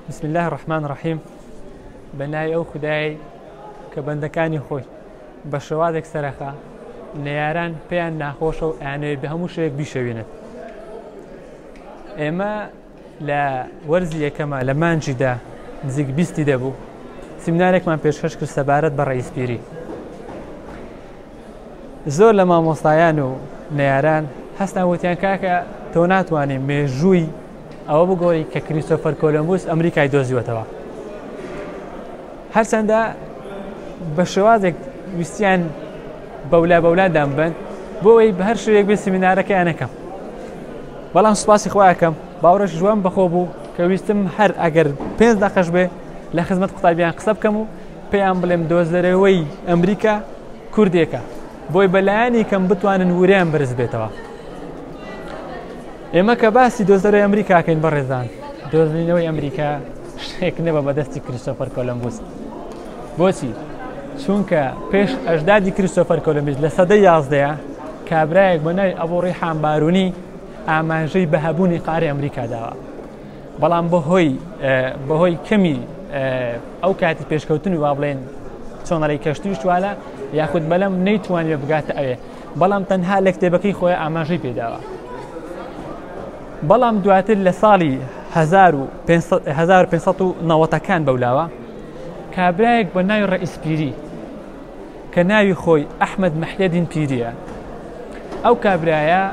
بسم الله الرحمن الرحيم. بنای ئەو خودای کە بەندەکانی خۆی بە شێوازێک سەرەخا نەیاران پێیان ناخۆشە و ئەیانەوێت بە هەموو شوێک بیشەوێنێت. ئێمە لە وەرزی یەکەمە لە مانجیدا نزیک 20 دەبوو سیمینارێکمان پێشکەش کرد سەبارەت بە ڕئیسپیری. زۆر لە مامۆستایان و نەیاران هەستان وتیان کاکە تۆ ناتوانێت مێژووی ئەوە بگۆی کە کریستۆفەر کۆلۆمبوس ئەمریکای دۆزیوەتەوە. هەرچەندە بە شێوازێک ویستیان بەولادان بن بۆ ئەوەی بە هەر شوێک بێ سیمینارەکەیان نەکەم. بەڵام سوپاسی خۆیەکەم باوەڕێش جوان بەخۆ بوو کە ویستم هەر ئەگەر 5 دقەش بێ لە خزمەت قوتابیان قسە بکەم و پێیان بڵێم دۆزەرەوەی ئەمریکا کوردێکە بۆی بەلایانی کەم بتوانن وریان بەرز بێتەوە. ئێمە کە باسی دۆزەرەوەی ئەمریکاکەین بەڕێزان، دۆزینەوەی ئەمریکا شتێک نەبە بەدەستی کریستۆفەر کۆلۆمبوس. بۆچی؟ چونکە پێش ئەژدادی کریستۆفەر کۆلۆمبوس لە سەدەی 11 کابرایەک بە ناوی ئەبوڕی حامبارونی ئاماژەی بەهەبوونی قاری ئەمریکا داوە. بەڵام بەهۆی کەمی ئەو کاتی پێشکەوتنی وا بڵێن چۆنەڵی کەشتی شوالە یاخود بەلەم نەیتوانێت بگاتە ئەوێ، بەڵام تەنها لە کتێبەکەی خۆی ئاماژەی پێداوە. بەڵام دواتر لە ساڵی 1590ەکان بەولاوە کابرایەک بە ناوی ڕئیسپیری کە ناوی خۆی ئەحمەد مەحیەدین پیریە، ئەو کابرایە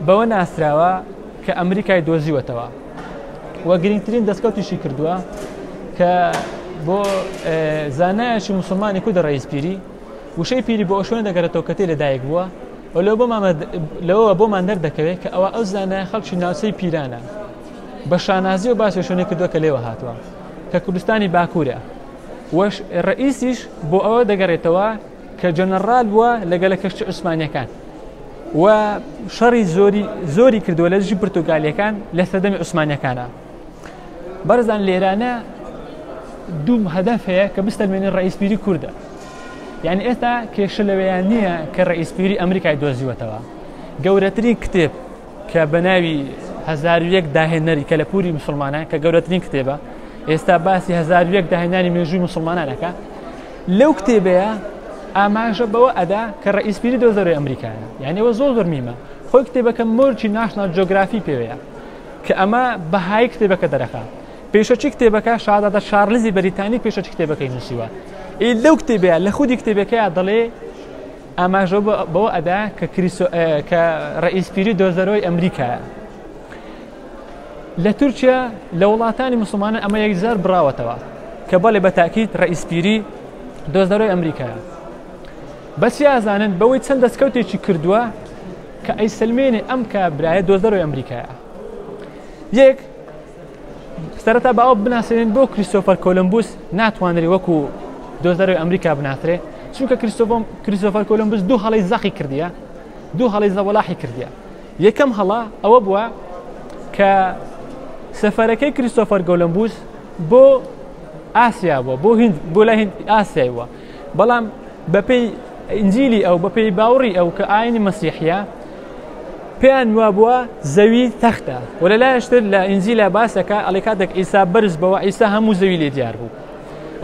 بەوە ناسراوە کە ئەمریکای دۆزیوەتەوە وە گرنگترین دەستکەوتیشی کردووە کە بۆ زانایەکی موسڵمانی کورد ڕئیسپیری وشەی پیری بۆ ئەو شوێنە دەگەرێتەوە کە تێ لەدایک بووە لەوە بۆمان دەردەکەوێت کە ئەوە ئەو زانایە خەڵکی ناوچەی پیرانە بە شانازی و باسی شوێنەی کردووە کە لێوە هاتووە کە کوردستانی باکوورە. وەش ڕئیسیش بۆ ئەوە دەگەڕێتەوە کە جەنەڕال بووە لەگەلە کەشتی عوسمانیەکان و شەڕی زۆری کردووە لە دژی پرتوگالیەکان لە سەردەمی عوسمانیەکانە. بەرزان لێرانە دوو هەدەف هەیە کە بستەلمێنێن ڕئیسپیری کووردە. یعنی ئێستا کێشە لەوەیان نییە کە ڕئیسپیری ئەمریکای دۆزیوەتەوە. گەورەترین کتێب کە بە ناوی 1001 داهێنەری کە لە پووری موسڵمانان کە گەورەترین کتێبە ئێستا باسی 1001 داهێنانی مێژووی موسڵمانانەکە، لەو کتێبەیە ئاماژە بەوە ئەدا کە ڕئیسپیری دۆزەرەوەی ئەمریکایە. یعنی ئەوە زۆر میمە. خۆی کتێبەکە مۆرچی ناشنال جۆگرافی پێوەیە کە ئەمە بەهای کتێبەکە دەرەخا. پێشەچی کتێبەکە شادادە شارلزی بەریتانی پێشەچی کتێبەکەی نووسیوە. لەو کتێبەیە لە خودی کتێبەکەیە دەڵێ ئاماژە بەوە ئەدا کە ڕئیسپیری دۆزەرەوەی ئەمریکایە. لە تورکیا لە وڵاتانی موسڵمانان ئەمە یەکجار بڕاوەتەوە کە بەڵێ بە تاکید ڕئیسپیری دۆزەرەوەی ئەمریکایە. بەس یازانن بەوەی چەند دەستکەوتێکی کردووە کە ئەیسلمێنێ ئەم کابرایە دۆزەرەوەی ئەمریکایە. یەک سەرەتا بە ئەو بناسێنن بۆ کریستۆفەر کۆلۆمبوس ناتوانێت وەکو دۆزەرەوەی ئەمریکا بناسرێ، چونکە کریستۆفەر کۆلۆمبوس دوو هەڵەی زەقی کردیە، دوو هەڵەی زەوەلاحی کردیە. یەکەم هەڵە ئەوە بووە کە سەفەرەکەی کریستۆفەر کۆلۆمبوس بۆ ئاسیا بووە، بۆ لای هیند ئاسیای بووە، بەڵام بەپێی ئینجیلی ئەو بەپێی باوەڕی ئەو کە ئاینی مەسیحیە پێیان وا بووە زەوی تەختە و لەلایەشتر لە ئینجیلا باسەکە ئەڵێ کاتێک ئیسا بەرز بەوە ئیسا هەموو زەوی لێ دیار بوو.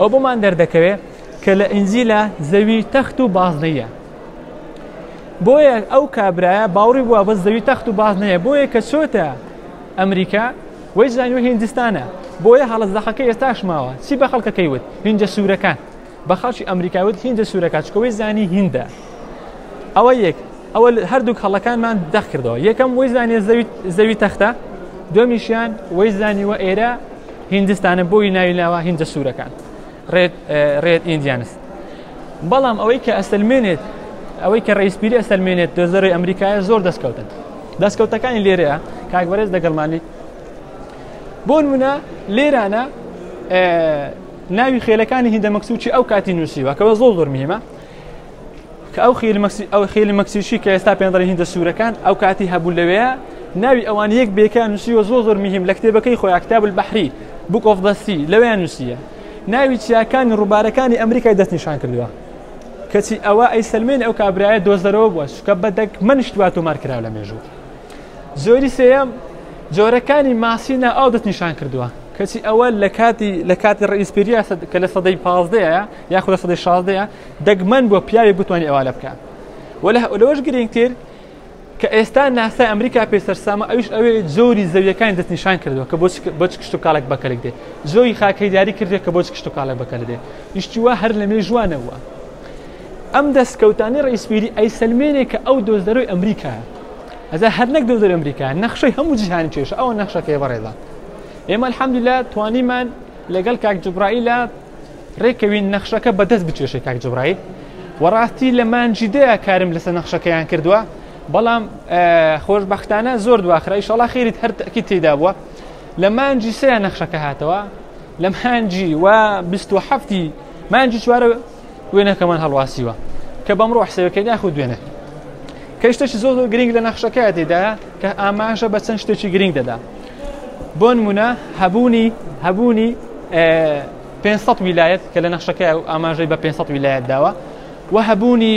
ئەو بۆمان دەردەکەوێت کە لە ئینجیلا زەوی تەخت و بازنەیە. بۆیە ئەو کابرایە باوەڕی بووە بەس زەوی تەخت و بازنەیە، بۆیە کە چۆتە ئەمریکا وەی زانیوە هیندستانە، بۆیە هەڵە زەخەکەی ئێستاش ماوە. چی بە خەڵکەکەی وت؟ هینجە سوورەکان. بە خەڵکی ئەمریکاوت هینجە سوورەکان چکەوەی زانی هیندە. ئەوە یەک. ئەوە هەردوو هەڵەکانمان دەخ کردەوە. یەکەم وەی زانیە زەوی تەختە، دومیشیان وەی زانیوە ئێرە هیندستانە، بۆی ناوی ناوە هینجە سوورەکان ڕێد ئیندیانس. بەڵام ئەوەی کە ئەسلمێنێت ئەوەی کە ڕئیسپیری ئەسلمێنێت دۆزەرەوەی ئەمریکایە زۆر دەستکەوتن. دەستکەوتەکانی لێرەیە کاکبەرێز دەگەڵمانی. بۆ نمونە لێرانە ناوی خێلەکانی هیندە مەکسوچی ئەو کاتی نووسیوە کەەوە زۆر میمە کە ئەو خێلی مەکسیشی کە ئێستا پێ دەڵێن هیندە سوورەکان ئەو کاتی هەبوو لەوەیە ناوی ئەوان یەک بێکان نووسیوە زۆر میهم لە کتێبەکەی خۆی کتاب البەحری بوک ئۆف دە سی لەوەیان نووسیە. ناوی چیاکانی ڕووبارەکانی ئەمریکای دەستنیشان کردووە کەچی ئەوە ئەیسلمێن ئەو کابرایە دۆزەرەوە بووە کە بەدەک منیشتوا تۆمار کراوە لە مێژوو. زۆری سێەم جۆرەکانی ماسینا ئەو دەستنیشان کردووە کە کەچی ئەوە لە کاتی ڕئیسپیریە کە لە سەدەی 15ەیە یاخود لە سەدەی 16ەیە دەگمەن بۆ پیاوی بتوانێت ئەوە لە بکات. لەوەش گرنگتر کە ئێستا ناسای ئەمریکا پێسەرسامە ئەوش ئەوێ زۆری زەویەکانی دەستنیشان کردەوە کە بۆ چ کشت و کاڵێک بەکەلێک دێ، زۆری خاکەی دیاری کردێت کە بۆ چ کشت و کاڵێک بەکەل دێ، یشتیوە هەر لەمێ ژوانەوە. ئەم دەستکەوتانی ڕئیسپیری ئەیسەلمێنێ کە ئەو دۆزدەرۆی ئەمریکایە، ئەزا هەر نەک دۆزدەرۆی ئەمریکایە، نەخشەی هەموو جیهانی چێشە ئەوە نەخشەکەی بەڕێدا. ئێمە الحەمدوللا توانیمان لەگەڵ کاک جوبرائیلە ڕێکەوین نەخشەکە بەدەست بچێشێ کاک جوبرائیل، وەڕاستی لە مانجیدەیە کارم لەسەر نەخشەکەیان کردووە، بەڵام خۆشبەختانە زۆر دواخرا ئیشەڵا خێریت هەر تەکید تێدا بووە. لە مانجی سەیە نەخشەکە هاتەوە، لە مانجی و 27 مانجی چوارە وێنەکەمان هەڵواسیوە کە بەمڕۆ حسابەکەی یاخود دوێنێ کە شتێکی زۆر گرنگ لە نەخشەکەیە تێدایە کە ئاماژە بە چەند شتێکی گرنگ دەدا. بۆ نمونە هەبوونی 500 ویلایەت کە لە نەخشەکە ئاماژەی بە 500 ویلایەت داوە، و هەبوونی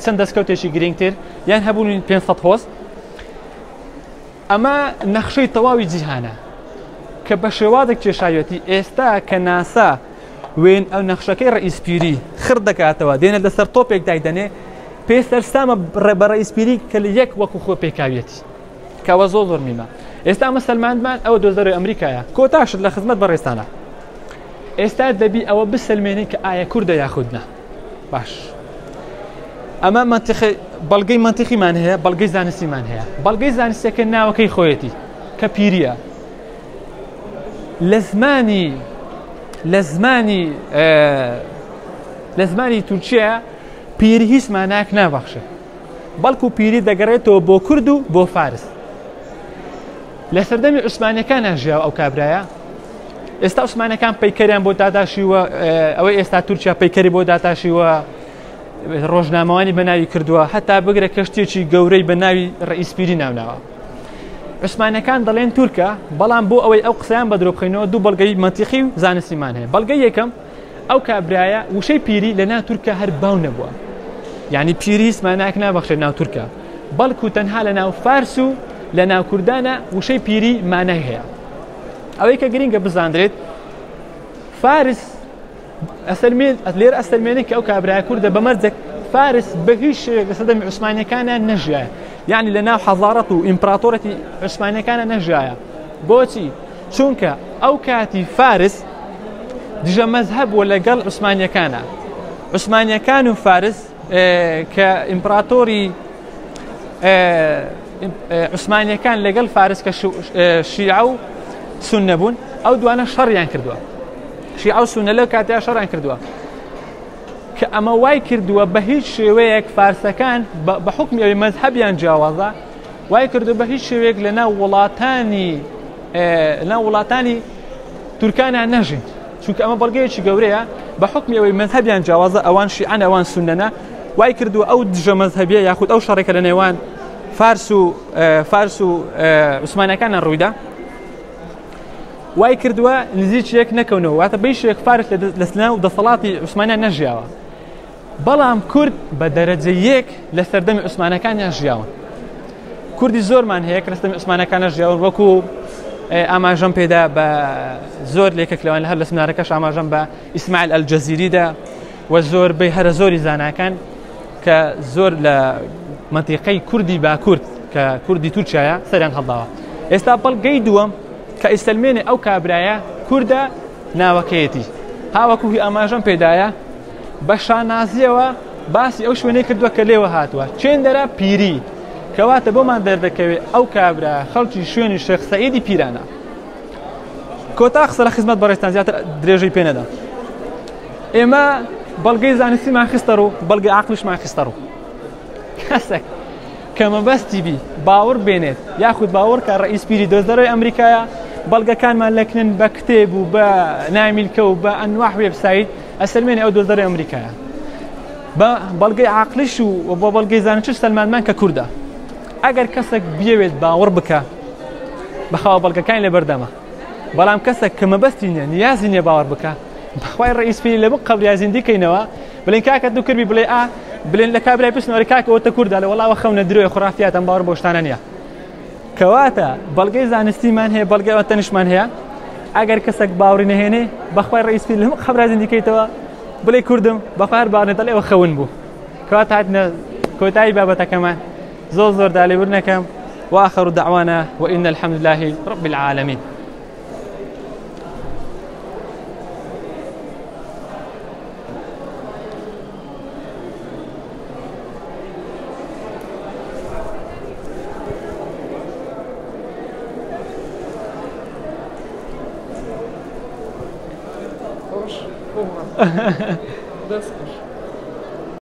چەند دەستکەوتێکی گرنگتر یان هەبوونی 500 هۆست. ئەمە نەخشەی تەواوی جیهانە کە بە شێوازێک کێشاوێتی ئێستا کە ناسا وێن ئەو نەخشەکەی ڕئیسپیری خڕ دەکاتەوە دێنە لەسەر تۆپێک دایدەنێ، پێسەرسامە بە ڕئیسپیری کە لە یەک وەکو خۆ پێکاوێتی کەوە زۆر میمە. ئێستا مەسلمانمان ئەوە دۆزەرۆی ئەمریکایە، کۆتاشت لە خزمەت بەڕێستانە. ئێستا دەبی ئەوە بسەلمێنی کە ئایا کوردە یاخودنا. باش ئەمە بەڵگەی منتیقیمان هەیە، بەڵگەی زانستیمان هەیە. بەڵگەی زانستیەکە ناوەکەی خۆیەتی کە پیریە. لە زمانی تورکیا پیری هیچ مانایەک نابەخشێت، بەڵکو پیری دەگەڕێتەوە بۆ کورد و بۆ فارس. لە سەردەمی عوسمانیەکان ژیاوە ئەو کابرایە. ئێستا عوسمانەکان پەیکەریان بۆ داداشیوە، ئەوەی ئێستا تورکیا پەیکەری بۆ داداشیوە، ڕۆژنامەوانی بە ناوی کردووە، هەتا بگرە کەشتێکی گەورەی بە ناوی ڕئیسپیری ناوناوە. عوسمانەکان دەڵێن تورکە، بەڵام بۆ ئەوەی ئەو قسەیان بە درۆ بخەینەوە دوو بەڵگەی منتیقی و زانستیمان هەیە. بەڵگەی یەکەم ئەو کابرایە وشەی پیری لە ناو تورکە هەر باو نەبووە، یعنی پیری هیچ مانایەک نابەخشێت ناو تورکە، بەڵکو تەنها لە ناو فارس و لە ناو کوردانە وشەی پیری مانای هەیە. ئەوەی کە گرنگە بزاندرێت فارس لێرە ئەسەلمێنێت کە ئەو کابرایە کووردە بەمەرجێک فارس بە هیچ شێوەیەک لە سەردەمی عوسمانیەکانە نەژیایە، یعنی لە ناو حەزارەت و ئیمپراتۆرەتی عوسمانیەکانە نەژیایە. بۆچی؟ چونکە ئەو کاتی فارس دژە مەزهەب وە لەگەڵ عوسمانیەکانە. عوسمانیەکان و فارس کە ئیمپراتۆری عوسمانیەکان لەگەڵ فارس کە شیعە و سوننە بوون، ئەو دوانە شەڕیان کردووە. شیعە و سوننە لەو کاتەیە شەڕیان کردووە کە ئەمە وای کردووە بە هیچ شێوەیەک فارسەکان بە حکمی ئەوەی مەزهەبیان جیاوازە وای کردو بە هیچ شێوەیەک لە ناو وڵاتانی تورکانیان نەژین، چونکە ئەمە بەڵگەیەکی گەورەیە بە حکمی ئەوەی مەزهەبیان جیاوازە، ئەوان شیعەن ئەوان سوننەنە. وای کردووە ئەو دژە مەزهەبیە یاخود ئەو شەڕێکە لە نێوان فارس و عوسمانیەکانیان ڕوویدا، وای کردووە نزیکیەک نەکەونەوە، واتە بەیشێک فارس لە ناو دەسەڵاتی عوسمانیان نەژیاوە، بەڵام کورد بە دەرەجە یەک لە سەردەمی عوسمانەکانیان ژیاون. کوردی زۆرمان هەیە کە لە سەردەمی عوسمانەکانە ژیاون، وەکو ئاماژەم پێدا بە زۆر لێکێک لەوان هەر لە سمنارەکەش ئاماژەم بە ئیسماعیل ئەلجەزیریدا و زۆربەی هەرە زۆری زاناکان کە زۆر لە منتیقەی کوردی باکورد کە کوردی تورکیایە سەریان هەڵداوە. ئێستا بەڵگەی دووەم کە ئیسەلمێنێ ئەو کابرایە کووردە ناوەکەیەتی، هاوەکوهی ئاماژەم پێدایە بە شانازیەوە باسی ئەو شوێنەی کردووە کە لێوە هاتووە چێندەرە پیری، کەواتە بۆمان دەردەکەوێت ئەو کابرا خەڵکی شوێنی شێخ سەعیدی پیرانە. کۆتا قسە لە خزمەت بەڕێستان زیاتر درێژەی پێ نەدەم. ئێمە بەڵگەی زانستیمان خستە ڕوو، بەڵگەی عەقڵیشمان خستە ڕوو. کەسێک کە مەبەستی بی باوەڕ بێنێت یاخود باوەڕ کە ڕئیسپیری دۆزدەرۆی ئەمریکایە، بەڵگەکانمان لەکنن بە کتێب و بە نامیلکە و بە ئەنواح وێبسایت ئەسەلمێنێ ئەو دۆزدەرۆی ئەمریکایە. بە بەڵگەی عاقلیش و بۆ بەڵگەی زانستیش سەلمانمان کە کووردە. ئەگەر کەسێک بیەوێت باوەڕ بکە بەخوا بەڵگەکانی لەبەردەمە، بەڵام کەسێک کە مەبەستی نییە نیازی نییە باوەڕ بکە، بەخوای ڕئیسپیری لە بق قەبریازین دیکەینەوە بڵێن کاکە دوو کردی بڵێ بڵێن لە کابرای پرسنەوەی کاکە ئەوتە کووردە لە وەڵاوە خەونە درۆی خوڕافیاتەم باوەڕ بۆ شتانە نییە. کەواتە بەڵگەی زانستیمان هەیە، بەڵگەی ئەوە تەنیشمان هەیە ئەگەر کەسێک باوەڕی نەهێنێ بەخوای ڕئیسپیر لەم خەبرا زیندیکەیتەوە بڵێ کوردم بەخوای باوەڕ دەڵێ ئەوە خەون بوو کەواتە هاتنە کۆتایی بابەتەکەمان زۆر دالێبوورنەکەم وآخر دعوانا وإن الحمد لله رب العالمين. Hoş, olmaz. Ders hoş.